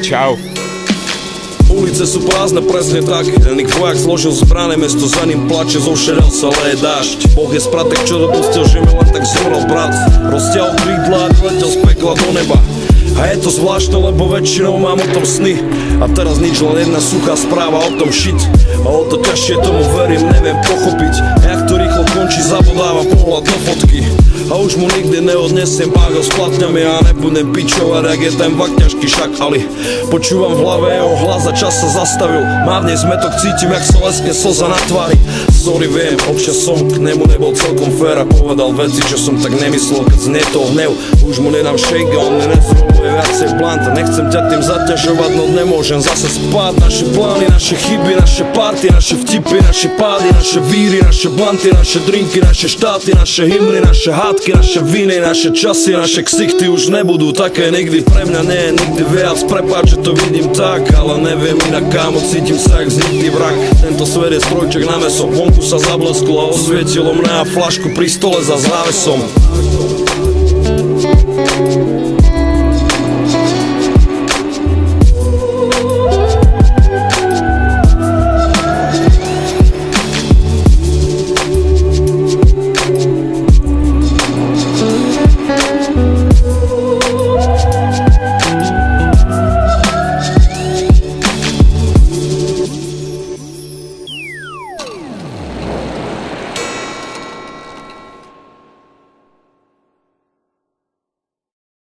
Čau. Ulice sú prázdne, presne tak. Ten ich vojak zložil zbrane, mesto za ním plače, zošerel sa leje dážď. Boh je spratek, čo dopustil, že mi len tak zomrel brat. Roztiahol krídla a vyletel z pekla do neba. A je to zvláštne, lebo väčšinou mám o tom sny. A teraz nič, len jedna suchá správa o tom shit. A o to ťažšie tomu verím, neviem pochopiť. Jak to rýchlo končí, zabodáva pohľad do fotky. A už mu nikdy neodnesiem págel s platňami a nebudem pičovať, jak je ten vak ťažký šakali. Počúvam v hlave jeho hlas a čas sa zastavil. Mávne zmetok, cítim, jak sa leskne slza na tvári. Sorry, viem, občas som k nemu nebol celkom fér a povedal veci, čo som tak nemyslel, keď znietol hnev. Už mu nedám shake a on mi nezroluje viacej blant. Nechcem ťa tým zaťažovať, no nemôžem zase spát. Naše plány, naše chyby, naše party, naše vtipy, naše pády, naše víry, naše blanty, naše drinky, naše štáty, naše hymny, naše hádky, naše viny, naše časy, naše ksichty už nebudú také nikdy. Pre mňa nie je nikdy viac, prepáč, že to vidím tak, ale neviem inak, kámo, cítim sa jak znikný vrak. Tento svet je strojček na meso, vonku sa zablesklo a osvietilo mňa a flašku pri stole za závesom.